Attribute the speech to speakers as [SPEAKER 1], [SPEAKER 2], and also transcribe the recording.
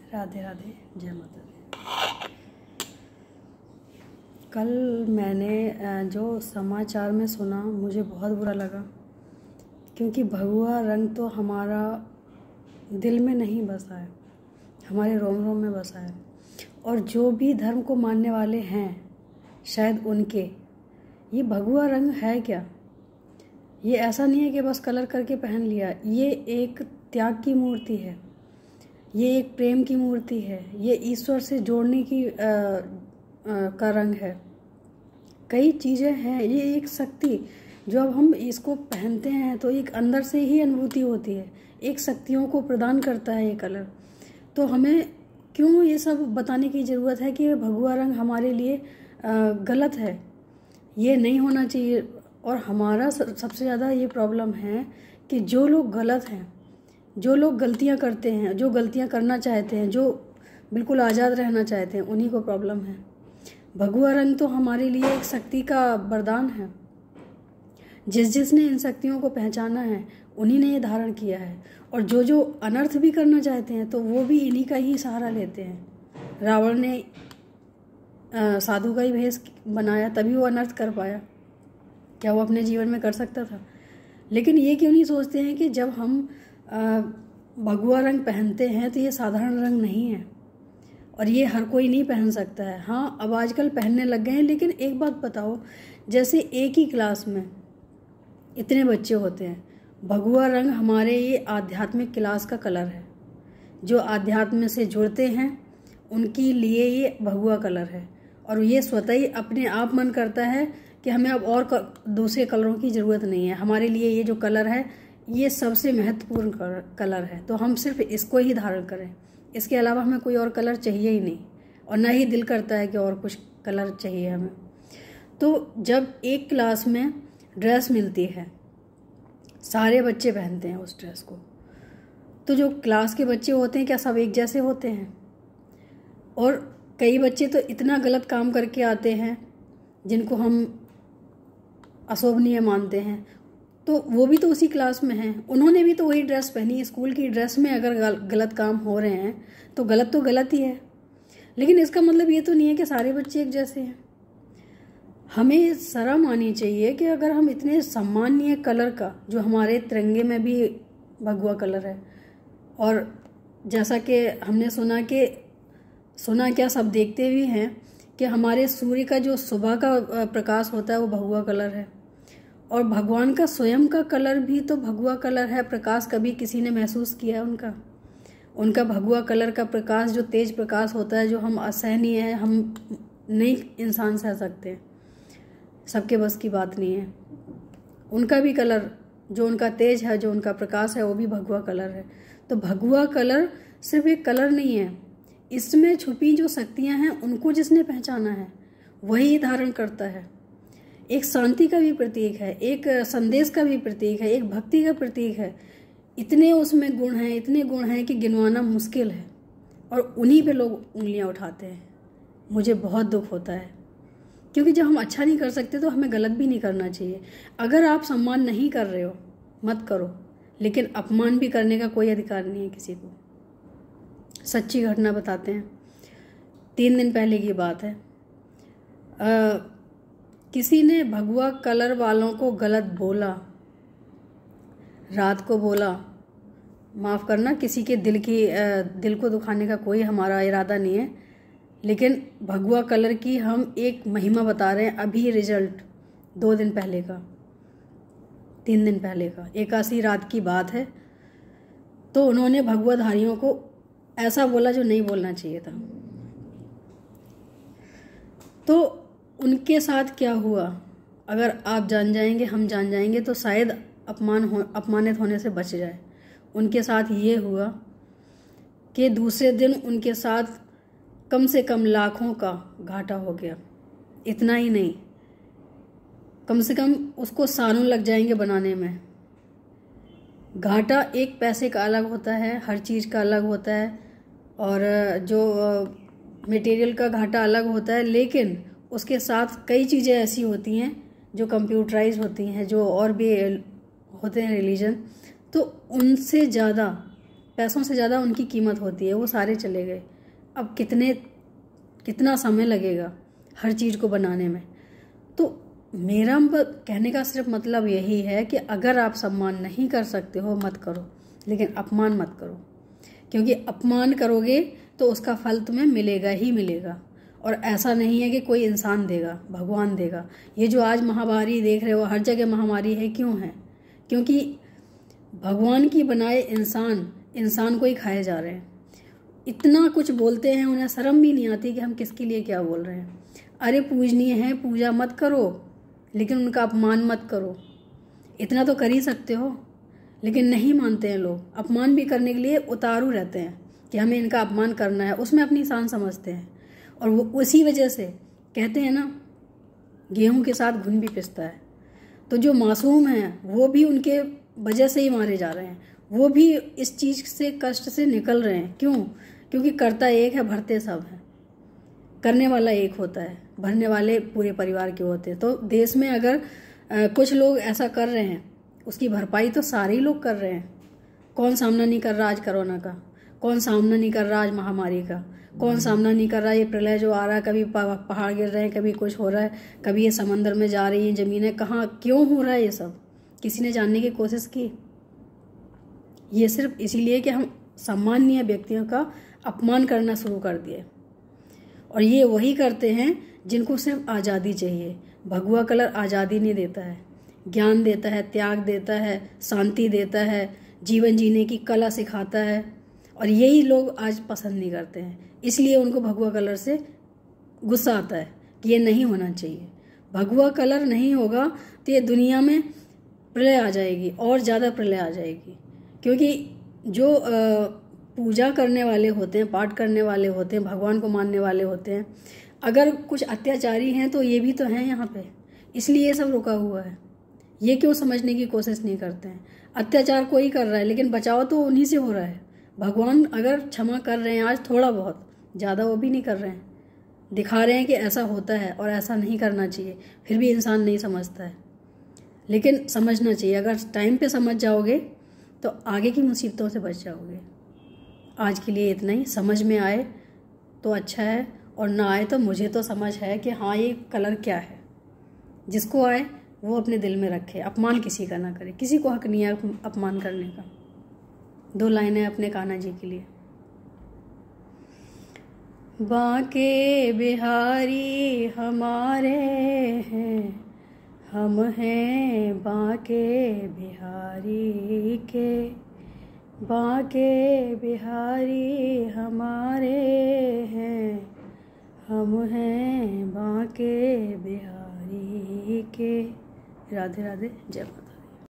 [SPEAKER 1] राधे राधे, जय माता दी। कल मैंने जो समाचार में सुना मुझे बहुत बुरा लगा, क्योंकि भगवा रंग तो हमारा दिल में नहीं बसा है, हमारे रोम रोम में बसा है। और जो भी धर्म को मानने वाले हैं, शायद उनके ये भगवा रंग है क्या, ये ऐसा नहीं है कि बस कलर करके पहन लिया। ये एक त्याग की मूर्ति है, ये एक प्रेम की मूर्ति है, ये ईश्वर से जोड़ने की का रंग है। कई चीज़ें हैं, ये एक शक्ति, जो अब हम इसको पहनते हैं तो एक अंदर से ही अनुभूति होती है, एक शक्तियों को प्रदान करता है ये कलर। तो हमें क्यों ये सब बताने की ज़रूरत है कि भगवा रंग हमारे लिए गलत है, ये नहीं होना चाहिए। और हमारा सबसे ज़्यादा ये प्रॉब्लम है कि जो लोग गलत हैं, जो लोग गलतियां करते हैं, जो गलतियां करना चाहते हैं, जो बिल्कुल आज़ाद रहना चाहते हैं, उन्हीं को प्रॉब्लम है। भगवा रंग तो हमारे लिए एक शक्ति का वरदान है। जिसने इन शक्तियों को पहचाना है, उन्हीं ने ये धारण किया है। और जो अनर्थ भी करना चाहते हैं तो वो भी इन्हीं का ही सहारा लेते हैं। रावण ने साधु का ही भेष बनाया, तभी वो अनर्थ कर पाया। क्या वो अपने जीवन में कर सकता था? लेकिन ये क्यों नहीं सोचते हैं कि जब हम भगवा रंग पहनते हैं तो ये साधारण रंग नहीं है, और ये हर कोई नहीं पहन सकता है। हाँ, अब आजकल पहनने लग गए हैं। लेकिन एक बात बताओ, जैसे एक ही क्लास में इतने बच्चे होते हैं, भगवा रंग हमारे ये आध्यात्मिक क्लास का कलर है। जो आध्यात्म से जुड़ते हैं उनके लिए ये भगवा कलर है। और ये स्वतः ही अपने आप मन करता है कि हमें अब और दूसरे कलरों की ज़रूरत नहीं है। हमारे लिए ये जो कलर है, ये सबसे महत्वपूर्ण कलर है, तो हम सिर्फ इसको ही धारण करें। इसके अलावा हमें कोई और कलर चाहिए ही नहीं, और ना ही दिल करता है कि और कुछ कलर चाहिए हमें। तो जब एक क्लास में ड्रेस मिलती है, सारे बच्चे पहनते हैं उस ड्रेस को, तो जो क्लास के बच्चे होते हैं क्या सब एक जैसे होते हैं? और कई बच्चे तो इतना गलत काम करके आते हैं जिनको हम अशोभनीय मानते हैं, तो वो भी तो उसी क्लास में हैं, उन्होंने भी तो वही ड्रेस पहनी है। स्कूल की ड्रेस में अगर गलत काम हो रहे हैं तो गलत ही है। लेकिन इसका मतलब ये तो नहीं है कि सारे बच्चे एक जैसे हैं। हमें शर्म आनी चाहिए कि अगर हम इतने सम्माननीय कलर का, जो हमारे तिरंगे में भी भगवा कलर है, और जैसा कि हमने सुना क्या सब देखते भी हैं कि हमारे सूर्य का जो सुबह का प्रकाश होता है वो भगवा कलर है, और भगवान का स्वयं का कलर भी तो भगवा कलर है। प्रकाश कभी किसी ने महसूस किया उनका भगवा कलर का प्रकाश, जो तेज प्रकाश होता है, जो हम असहनीय है, हम नहीं इंसान सह सकते, सबके बस की बात नहीं है। उनका भी कलर, जो उनका तेज है, जो उनका प्रकाश है, वो भी भगवा कलर है। तो भगवा कलर सिर्फ एक कलर नहीं है, इसमें छुपी जो शक्तियां हैं उनको जिसने पहचाना है वही धारण करता है। एक शांति का भी प्रतीक है, एक संदेश का भी प्रतीक है, एक भक्ति का प्रतीक है। इतने उसमें गुण हैं, इतने गुण हैं कि गिनवाना मुश्किल है, और उन्हीं पे लोग उंगलियां उठाते हैं। मुझे बहुत दुख होता है, क्योंकि जब हम अच्छा नहीं कर सकते तो हमें गलत भी नहीं करना चाहिए। अगर आप सम्मान नहीं कर रहे हो, मत करो, लेकिन अपमान भी करने का कोई अधिकार नहीं है किसी को। सच्ची घटना बताते हैं, 3 दिन पहले की बात है। किसी ने भगवा कलर वालों को गलत बोला, रात को बोला। माफ़ करना, किसी के दिल को दुखाने का कोई हमारा इरादा नहीं है, लेकिन भगवा कलर की हम एक महिमा बता रहे हैं। अभी रिजल्ट 2 दिन पहले का, 3 दिन पहले का, 81 रात की बात है। तो उन्होंने भगवाधारियों को ऐसा बोला जो नहीं बोलना चाहिए था। तो उनके साथ क्या हुआ, अगर आप जान जाएंगे, हम जान जाएंगे, तो शायद अपमानित होने से बच जाए। उनके साथ ये हुआ कि दूसरे दिन उनके साथ कम से कम लाखों का घाटा हो गया। इतना ही नहीं, कम से कम उसको सालों लग जाएंगे बनाने में। घाटा एक पैसे का अलग होता है, हर चीज़ का अलग होता है, और जो मटेरियल का घाटा अलग होता है। लेकिन उसके साथ कई चीज़ें ऐसी होती हैं जो कंप्यूटराइज होती हैं, जो और भी होते हैं रिलीजन, तो उनसे ज़्यादा पैसों से ज़्यादा उनकी कीमत होती है। वो सारे चले गए, अब कितना समय लगेगा हर चीज़ को बनाने में। तो मेरा कहने का सिर्फ मतलब यही है कि अगर आप सम्मान नहीं कर सकते हो मत करो, लेकिन अपमान मत करो, क्योंकि अपमान करोगे तो उसका फल तुम्हें मिलेगा ही मिलेगा। और ऐसा नहीं है कि कोई इंसान देगा, भगवान देगा। ये जो आज महामारी देख रहे हो, हर जगह महामारी है, क्यों है? क्योंकि भगवान की बनाए इंसान को ही खाए जा रहे हैं। इतना कुछ बोलते हैं, उन्हें शर्म भी नहीं आती कि हम किसके लिए क्या बोल रहे हैं। अरे पूजनीय है, पूजा मत करो, लेकिन उनका अपमान मत करो। इतना तो कर ही सकते हो, लेकिन नहीं मानते हैं लोग। अपमान भी करने के लिए उतारू रहते हैं कि हमें इनका अपमान करना है, उसमें अपनी शान समझते हैं। और वो उसी वजह से कहते हैं ना, गेहूं के साथ घुन भी पिसता है। तो जो मासूम हैं वो भी उनके वजह से ही मारे जा रहे हैं, वो भी इस चीज़ से, कष्ट से निकल रहे हैं। क्यों? क्योंकि करता एक है, भरते सब हैं। करने वाला एक होता है, भरने वाले पूरे परिवार के होते हैं। तो देश में अगर कुछ लोग ऐसा कर रहे हैं, उसकी भरपाई तो सारे ही लोग कर रहे हैं। कौन सामना नहीं कर रहा आज कोरोना का? कौन सामना नहीं कर रहा आज महामारी का? कौन सामना नहीं कर रहा ये प्रलय जो आ रहा है? कभी पहाड़ गिर रहे हैं, कभी कुछ हो रहा है, कभी ये समंदर में जा रही हैं ज़मीनें। कहाँ क्यों हो रहा है ये सब? किसी ने जानने की कोशिश की? ये सिर्फ इसीलिए कि हम सम्माननीय व्यक्तियों का अपमान करना शुरू कर दिए। और ये वही करते हैं जिनको सिर्फ आज़ादी चाहिए। भगवा कलर आज़ादी नहीं देता है, ज्ञान देता है, त्याग देता है, शांति देता है, जीवन जीने की कला सिखाता है। और यही लोग आज पसंद नहीं करते हैं, इसलिए उनको भगवा कलर से गुस्सा आता है कि ये नहीं होना चाहिए। भगवा कलर नहीं होगा तो ये दुनिया में प्रलय आ जाएगी, और ज़्यादा प्रलय आ जाएगी। क्योंकि जो पूजा करने वाले होते हैं, पाठ करने वाले होते हैं, भगवान को मानने वाले होते हैं, अगर कुछ अत्याचारी हैं तो ये भी तो हैं यहाँ पे, इसलिए ये सब रुका हुआ है। ये क्यों समझने की कोशिश नहीं करते हैं? अत्याचार कोई कर रहा है, लेकिन बचाव तो उन्हीं से हो रहा है। भगवान अगर क्षमा कर रहे हैं आज थोड़ा बहुत, ज़्यादा वो भी नहीं कर रहे हैं, दिखा रहे हैं कि ऐसा होता है और ऐसा नहीं करना चाहिए, फिर भी इंसान नहीं समझता है। लेकिन समझना चाहिए, अगर टाइम पे समझ जाओगे तो आगे की मुसीबतों से बच जाओगे। आज के लिए इतना ही। समझ में आए तो अच्छा है, और ना आए तो मुझे तो समझ है कि हाँ ये कलर क्या है। जिसको आए वो अपने दिल में रखे, अपमान किसी का ना करे। किसी को हक नहीं है अपमान करने का। 2 लाइनें अपने कान्हा जी के लिए। बांके बिहारी हमारे हैं, हम हैं बांके बिहारी के। बांके बिहारी हमारे हैं, हम हैं बांके बिहारी के। राधे राधे, जय माता।